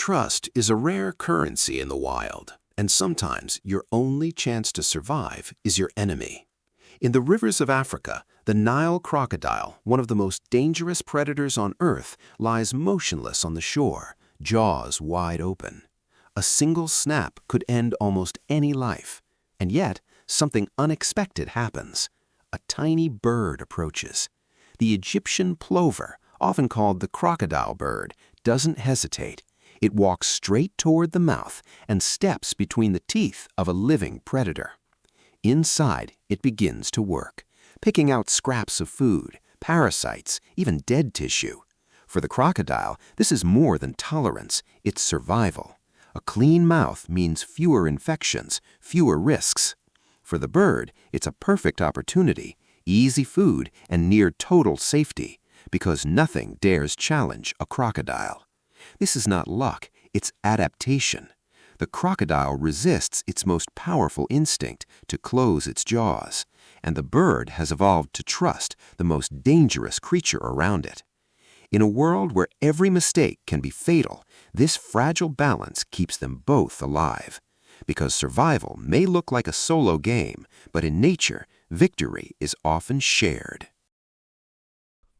Trust is a rare currency in the wild, and sometimes your only chance to survive is your enemy. In the rivers of Africa, the Nile crocodile, one of the most dangerous predators on Earth, lies motionless on the shore, jaws wide open. A single snap could end almost any life, and yet something unexpected happens. A tiny bird approaches. The Egyptian plover, often called the crocodile bird, doesn't hesitate. It walks straight toward the mouth and steps between the teeth of a living predator. Inside, it begins to work, picking out scraps of food, parasites, even dead tissue. For the crocodile, this is more than tolerance, it's survival. A clean mouth means fewer infections, fewer risks. For the bird, it's a perfect opportunity, easy food, and near total safety, because nothing dares challenge a crocodile. This is not luck, it's adaptation. The crocodile resists its most powerful instinct to close its jaws, and the bird has evolved to trust the most dangerous creature around it. In a world where every mistake can be fatal, this fragile balance keeps them both alive. Because survival may look like a solo game, but in nature, victory is often shared.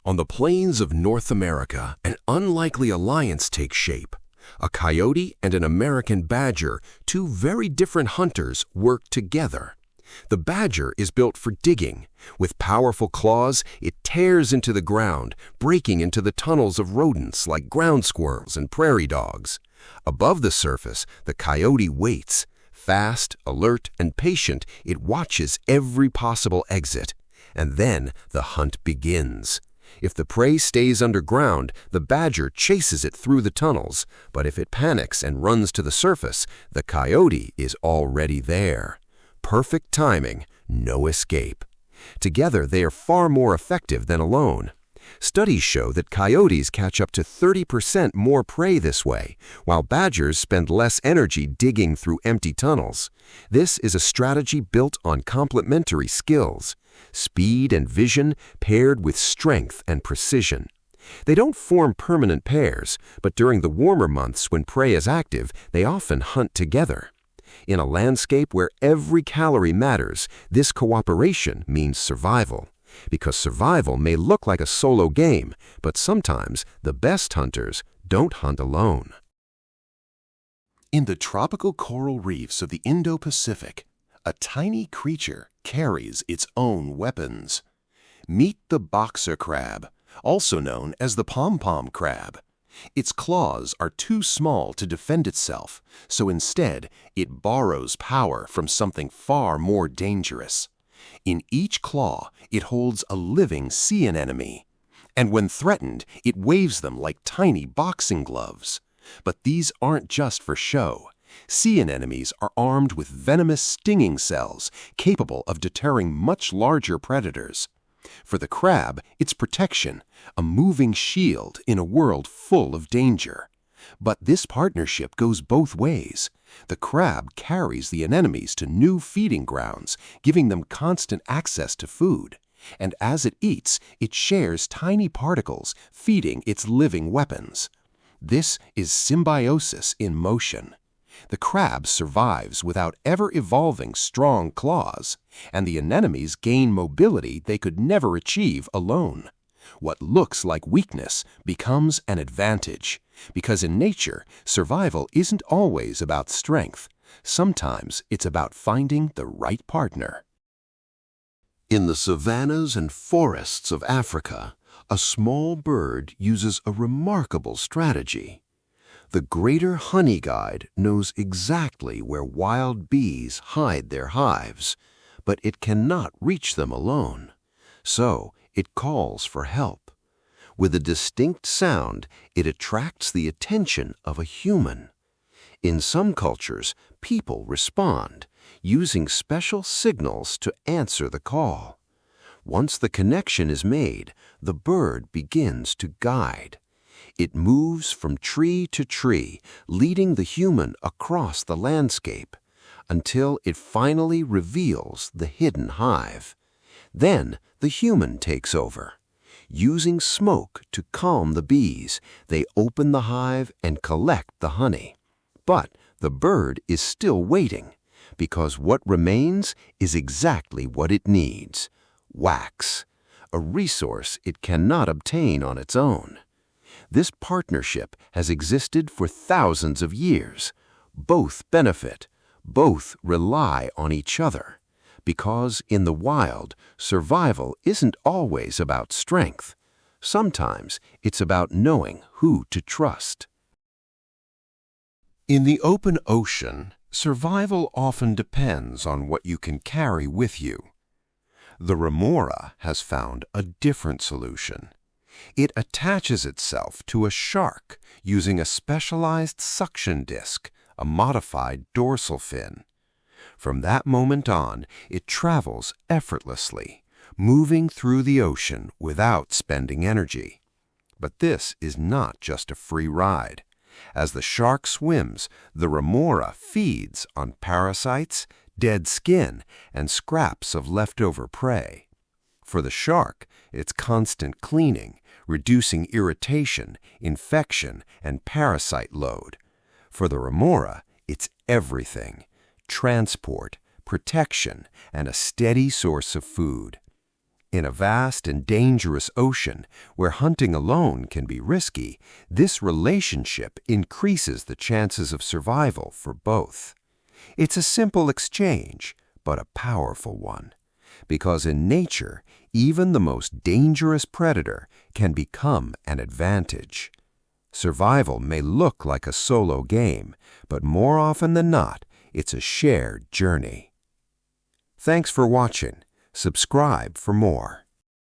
On the plains of North America, an unlikely alliance takes shape. A coyote and an American badger, two very different hunters, work together. The badger is built for digging. With powerful claws, it tears into the ground, breaking into the tunnels of rodents like ground squirrels and prairie dogs. Above the surface, the coyote waits. Fast, alert, and patient, it watches every possible exit. And then the hunt begins. If the prey stays underground, the badger chases it through the tunnels, but if it panics and runs to the surface, the coyote is already there. Perfect timing, no escape. Together, they are far more effective than alone. Studies show that coyotes catch up to 30% more prey this way, while badgers spend less energy digging through empty tunnels. This is a strategy built on complementary skills, speed and vision paired with strength and precision. They don't form permanent pairs, but during the warmer months when prey is active, they often hunt together. In a landscape where every calorie matters, this cooperation means survival. Because survival may look like a solo game, but sometimes the best hunters don't hunt alone. In the tropical coral reefs of the Indo-Pacific, a tiny creature carries its own weapons. Meet the boxer crab, also known as the pom-pom crab. Its claws are too small to defend itself, so instead it borrows power from something far more dangerous. In each claw, it holds a living sea anemone, and when threatened, it waves them like tiny boxing gloves. But these aren't just for show. Sea anemones are armed with venomous stinging cells capable of deterring much larger predators. For the crab, it's protection, a moving shield in a world full of danger. But this partnership goes both ways. The crab carries the anemones to new feeding grounds, giving them constant access to food. And as it eats, it shares tiny particles, feeding its living weapons. This is symbiosis in motion. The crab survives without ever evolving strong claws, and the anemones gain mobility they could never achieve alone. What looks like weakness becomes an advantage, because in nature, survival isn't always about strength. Sometimes it's about finding the right partner. In the savannas and forests of Africa, a small bird uses a remarkable strategy. The greater honeyguide knows exactly where wild bees hide their hives, but it cannot reach them alone. So it calls for help. With a distinct sound, it attracts the attention of a human. In some cultures, people respond, using special signals to answer the call. Once the connection is made, the bird begins to guide. It moves from tree to tree, leading the human across the landscape, until it finally reveals the hidden hive. Then the human takes over. Using smoke to calm the bees, they open the hive and collect the honey. But the bird is still waiting, because what remains is exactly what it needs: wax, a resource it cannot obtain on its own. This partnership has existed for thousands of years. Both benefit, both rely on each other, because in the wild, survival isn't always about strength. Sometimes it's about knowing who to trust. In the open ocean, survival often depends on what you can carry with you. The remora has found a different solution. It attaches itself to a shark using a specialized suction disc, a modified dorsal fin. From that moment on, it travels effortlessly, moving through the ocean without spending energy. But this is not just a free ride. As the shark swims, the remora feeds on parasites, dead skin, and scraps of leftover prey. For the shark, it's constant cleaning, reducing irritation, infection, and parasite load. For the remora, it's everything: transport, protection, and a steady source of food. In a vast and dangerous ocean, where hunting alone can be risky, this relationship increases the chances of survival for both. It's a simple exchange, but a powerful one, because in nature, even the most dangerous predator can become an advantage. Survival may look like a solo game, but more often than not, it's a shared journey. Thanks for watching. Subscribe for more.